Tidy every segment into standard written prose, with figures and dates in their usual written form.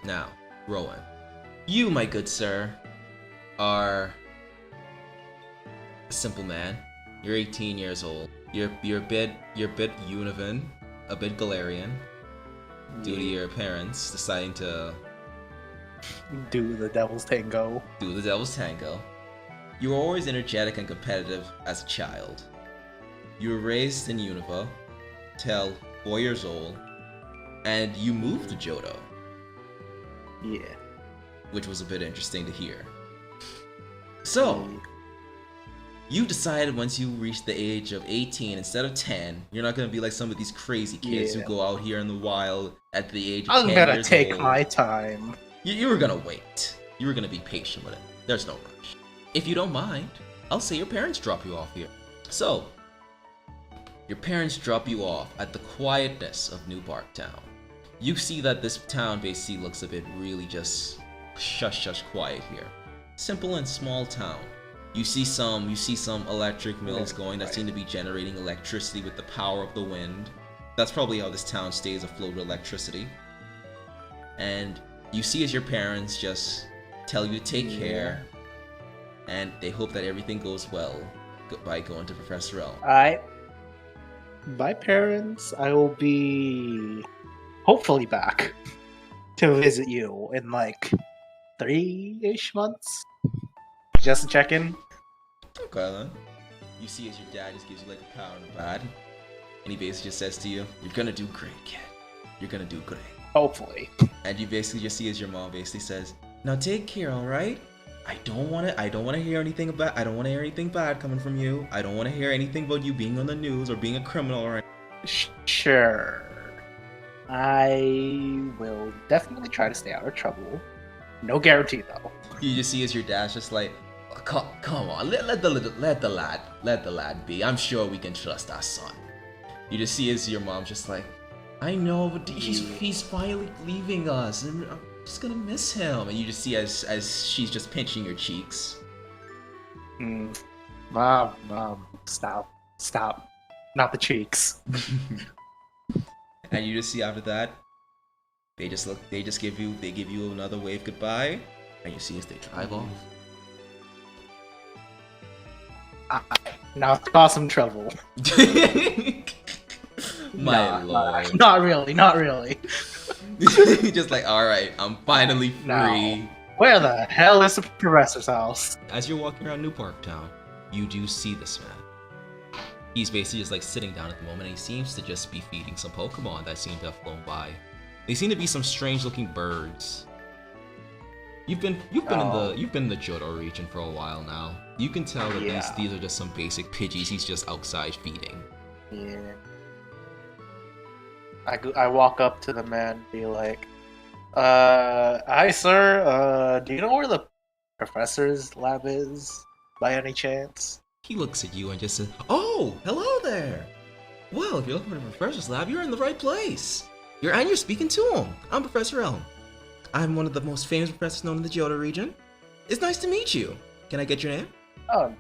Now, Rowan, you, my good sir, are a simple man. You're 18 years old. You're a bit Univan, a bit Galarian, due to your parents deciding to Do the Devil's Tango. do the Devil's Tango. You were always energetic and competitive as a child. You were raised in Unova till 4 years old, and you moved to Johto, Yeah. which was a bit interesting to hear. So, you decided once you reached the age of 18 instead of 10, you're not going to be like some of these crazy kids who go out here in the wild at the age of 10 I'm gonna years take old. my time. You were going to wait. You were going to be patient with it. There's no rush. If you don't mind, I'll say your parents drop you off here. So, your parents drop you off at the quietness of New Bark Town. You see that this town basically looks a bit really just shush quiet here. Simple and small town. You see some electric mills going that seem to be generating electricity with the power of the wind. That's probably how this town stays afloat with electricity. And you see as your parents just tell you to take care, and they hope that everything goes well by going to Professor Elm. Alright. My parents, I will be hopefully back to visit you in like 3-ish months. Just to check in. Okay then. You see as your dad just gives you like a pat on the back, and he basically just says to you, "You're gonna do great, kid. You're gonna do great." Hopefully. And you basically just see as your mom basically says, "Now take care, all right? I don't want to hear anything bad coming from you. I don't want to hear anything about you being on the news or being a criminal or anything." Sure. I will definitely try to stay out of trouble. No guarantee though. You just see as your dad's just like, "Come on, let the lad be. I'm sure we can trust our son." You just see as your mom's just like, "I know, but he's finally leaving us, and I'm just gonna miss him." And you just see as she's just pinching your cheeks. Mom, stop. Not the cheeks. And you just see after that, they give you another wave goodbye, and you see as they drive off. Now it's cause some trouble. My lord. Not really. Just like, alright, I'm finally free. No. Where the hell is the professor's house? As you're walking around New Park Town, you do see this man. He's basically just like sitting down at the moment, and he seems to just be feeding some Pokemon that seem to have flown by. They seem to be some strange looking birds. You've been in the Johto region for a while now. You can tell that these are just some basic Pidgeys he's just outside feeding. Yeah. I walk up to the man and be like, hi sir, do you know where the professor's lab is, by any chance? He looks at you and just says, "Oh, hello there! Well, if you're looking for the professor's lab, you're in the right place. You're speaking to him. I'm Professor Elm. I'm one of the most famous professors known in the Johto region. It's nice to meet you. Can I get your name?" Oh,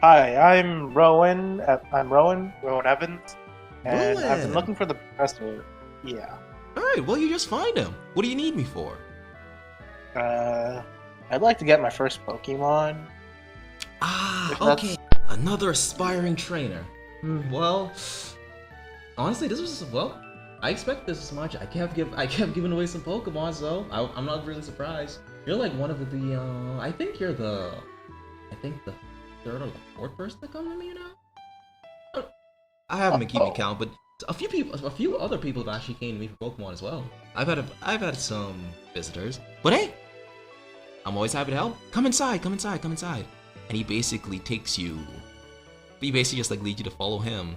hi, I'm Rowan. I'm Rowan Evans, and I've been Rowan. looking for the professor. Yeah. Alright, well, you just find him. What do you need me for? I'd like to get my first Pokemon. Ah, If that's- okay. Another aspiring trainer. Well, honestly, I expect this much. I kept giving away some Pokemon, so I'm not really surprised. You're like one of the, I think the third or the fourth person that come to me now. I haven't been keeping count, but a few other people have actually came to me for Pokemon as well. I've had some visitors, but hey, I'm always happy to help. Come inside. And he basically just like leads you to follow him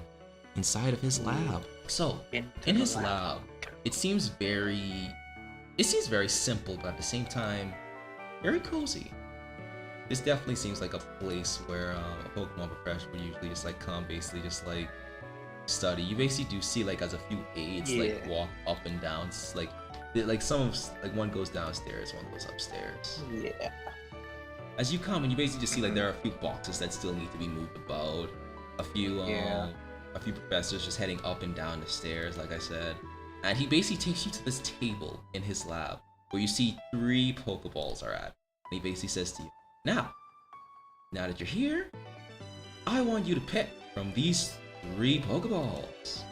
inside of his lab. So, in his lab, it seems very simple, but at the same time, very cozy. This definitely seems like a place where a Pokemon professor would usually just like come, basically just like study. You basically do see like as a few aides like walk up and down. It's like one goes downstairs, one goes upstairs. Yeah. As you come, and you basically just see like there are a few boxes that still need to be moved about. A few professors just heading up and down the stairs, like I said. And he basically takes you to this table in his lab where you see 3 Pokeballs are at. And he basically says to you, now that you're here, I want you to pick from these 3 Pokeballs.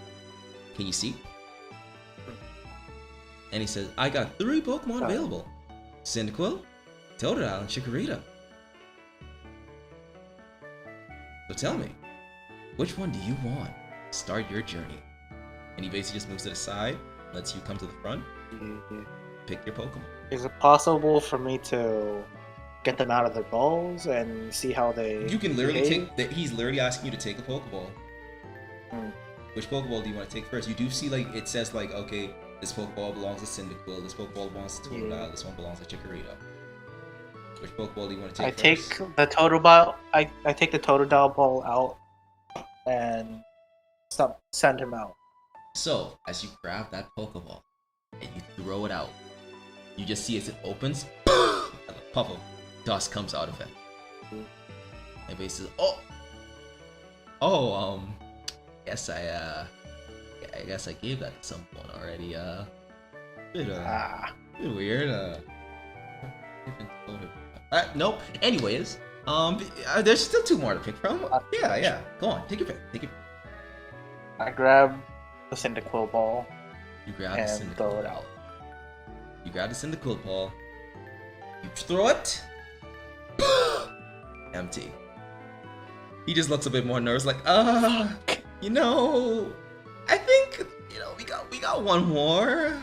Can you see? And he says, I got 3 Pokemon available. Cyndaquil, Totodile, and Chikorita. So tell me, which one do you want to start your journey? And he basically just moves to the side, lets you come to the front, pick your Pokemon. Is it possible for me to get them out of their balls and see how they You can literally behave? he's literally asking you to take a Pokeball. Hmm. Which Pokeball do you want to take first? You do see, like, it says, like, okay, this Pokeball belongs to Cyndaquil, this Pokeball belongs to Totodile, this one belongs to Chikorita. Which Pokeball do you want to take first? take the Totodile. I take the Totodile ball out and send him out. So, as you grab that Pokeball and you throw it out, you just see as it opens, and a puff of dust comes out of it. And basically says, I guess I gave that to someone already. Bit weird. Nope. Anyways, there's still 2 more to pick from. Yeah. Go on, take your pick. I grab the Cyndaquil ball You grab and the Cyndaquil throw it ball. out. You grab the Cyndaquil ball. You throw it. Empty. He just looks a bit more nervous, like, I think, we got one more.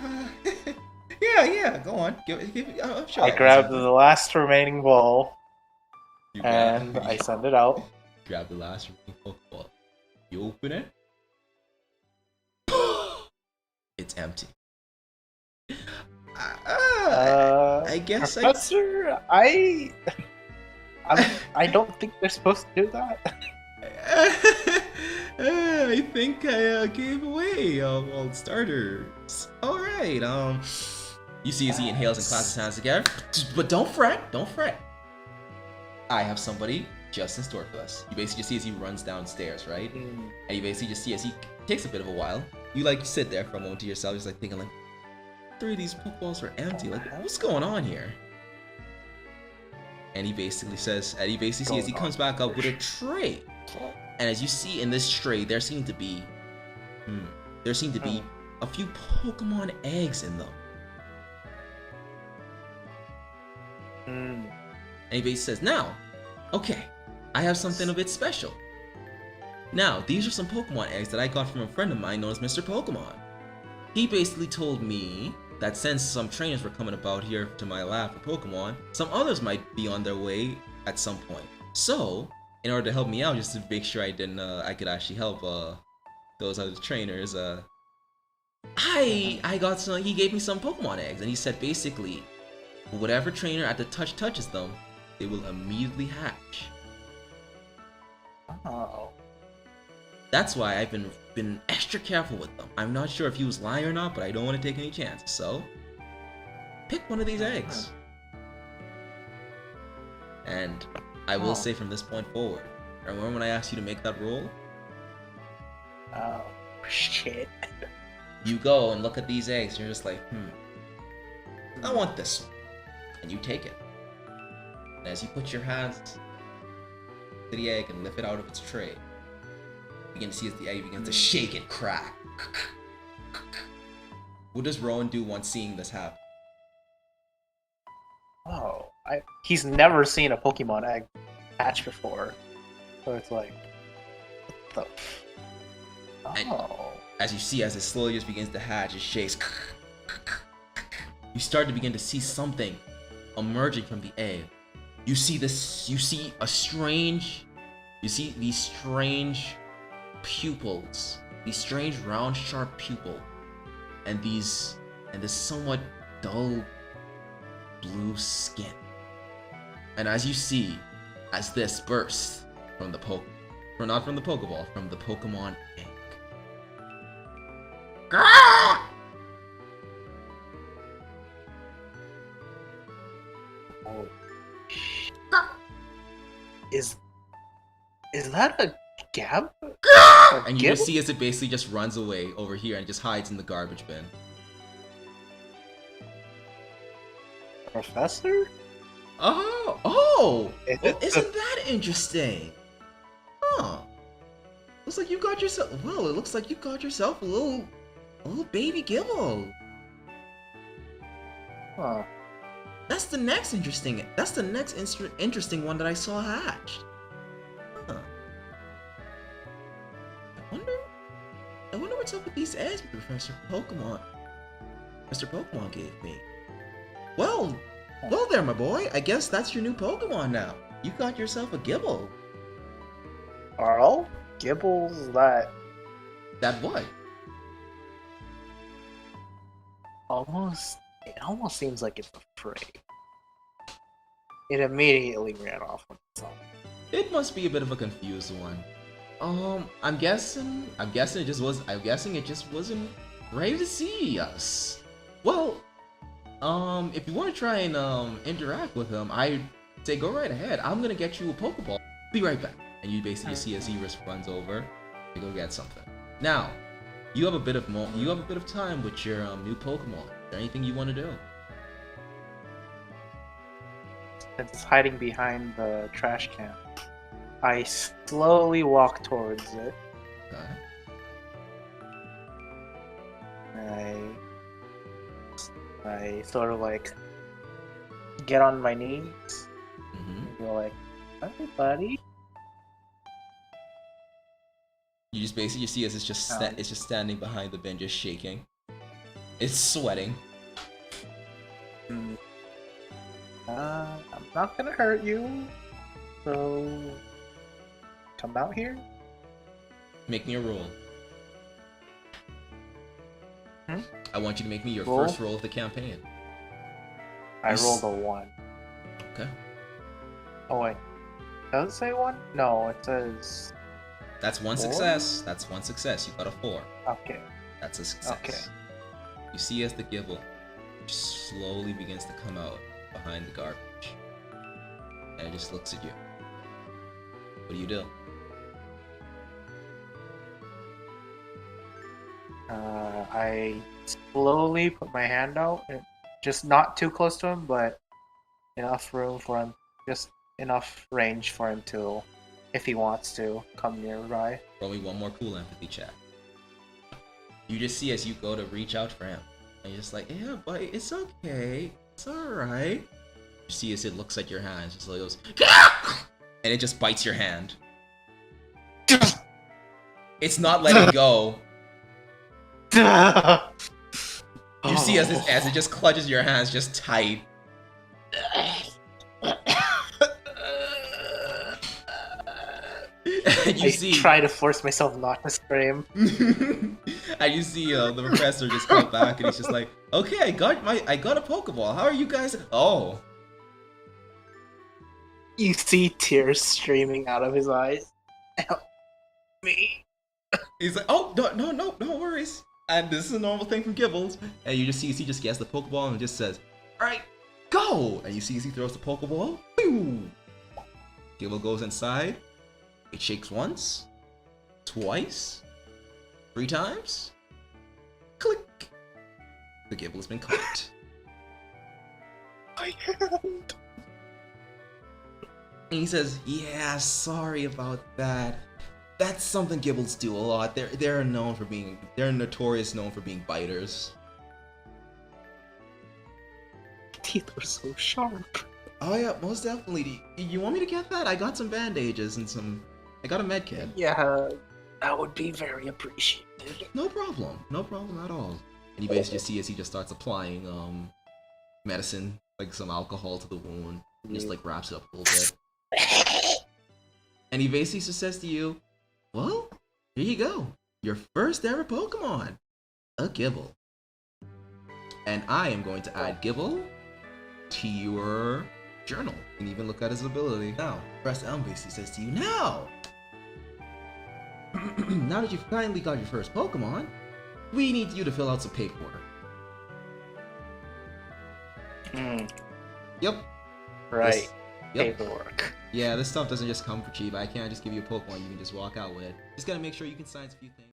Yeah, go on. I'm sure. I grab the last remaining ball You and I send it out. grab the last remaining Pokeball. You open it. It's empty. I guess Professor, I don't think they're supposed to do that. I think I gave away all starters. All right. You see as he inhales and clasps his hands together. But don't fret. I have somebody just in store for us. You basically just see as he runs downstairs, right? And you basically just see as he takes a bit of a while. You like sit there for a moment to yourself, just like thinking like, 3 of these Pokeballs are empty. Like, what's going on here? And he basically says, see as he comes back up with a tray. And as you see in this tray, there seem to be a few Pokemon eggs in them. And he basically says, now, okay, I have something a bit special. Now, these are some Pokemon eggs that I got from a friend of mine known as Mr. Pokemon. He basically told me that since some trainers were coming about here to my lab for Pokemon, some others might be on their way at some point. So, in order to help me out, just to make sure I could actually help those other trainers, he gave me some Pokemon eggs, and he said basically, whatever trainer at the touches them, they will immediately hatch. Oh. That's why I've been extra careful with them. I'm not sure if he was lying or not, but I don't want to take any chances. So, pick one of these eggs. And I will say from this point forward, remember when I asked you to make that roll? Oh, shit. You go and look at these eggs, and you're just like, I want this one. And you take it. And as you put your hands to the egg and lift it out of its tray, you begin to see as the egg begins to shake and crack. What does Rowan do once seeing this happen? Oh, he's never seen a Pokemon egg hatch before. So it's like, what the And oh. as you see, as it slowly just begins to hatch, it shakes. You start to begin to see something emerging from the egg. You see these strange pupils, these strange round sharp pupil, and this somewhat dull blue skin. And as you see, as this bursts from the not from the Pokeball, from the Pokemon egg. Oh. Is that a Gab? And you just see as it basically just runs away over here and just hides in the garbage bin. Professor? Oh! Well, isn't that interesting? Huh. Looks like you got yourself. Well, it looks like you got yourself a little baby Gibble. Huh. That's the next interesting one that I saw hatched. Huh. I wonder what's up with these eggs Mr. Pokemon gave me. Well there, my boy. I guess that's your new Pokemon now. You got yourself a Gibble. Are all Gibbles that what? it almost seems like it's afraid. It immediately ran off when it saw me. It must be a bit of a confused one. I'm guessing it just wasn't ready to see us. Well, if you want to try and interact with him, I say go right ahead. I'm gonna get you a Pokeball. Be right back. And you basically see as he runs over to go get something. Now, you have a bit of time with your new Pokemon. Is there anything you want to do? It's hiding behind the trash can. I slowly walk towards it. Okay. And I sort of like get on my knees. Mm-hmm. Go like, "Hi, buddy." You just basically see as it's just standing behind the bin, just shaking. It's sweating. I'm not gonna hurt you, so come out here. Make me a roll. I want you to make me your Roll? first roll of the campaign. I rolled a 1. Okay. Oh wait, does it say 1? No, it says. That's one 4? success. That's one success. You got a 4. Okay. That's a success. Okay. You see as the Gibble slowly begins to come out behind the garbage. And it just looks at you. What do you do? I slowly put my hand out, just not too close to him, but enough room for him, just enough range for him to, if he wants to, come nearby. Roll me one more cool empathy check. You just see as you go to reach out for him. And you're just like, yeah, but it's okay. It's alright. You see as it looks at your hand, just like goes, and it just bites your hand. It's not letting go. You see as it just clutches your hands just tight. You see, try to force myself not to scream. and you see the professor just come back and he's just like, okay, I got a Pokeball. How are you guys? Oh. You see tears streaming out of his eyes. Help me. He's like, oh, no worries. And this is a normal thing from Gibbles. And you just see he just gets the Pokeball and just says, alright, go! And you see as he throws the Pokeball. Boom! Gibble goes inside. It shakes once, twice, 3 times. Click! The Gibble has been caught. My hand. And he says, yeah, sorry about that. That's something Gibbles do a lot. They're notorious known for being biters. Teeth are so sharp. Oh yeah, most definitely. You want me to get that? I got some bandages and I got a med kit. Yeah, that would be very appreciated. No problem at all. And you basically see as he just starts applying medicine, like some alcohol to the wound, and just like wraps it up a little bit. And he basically just says to you, well, here you go. Your first ever Pokemon. A Gibble. And I am going to add Gibble to your journal. You can even look at his ability. Now, press L basically says to you, now that you've finally got your first Pokemon, we need you to fill out some paperwork. Hmm. Yep. Right. Yep. Paperwork. Yeah, this stuff doesn't just come for cheap. I can't just give you a Pokemon you can just walk out with. Just gotta make sure you can science a few things.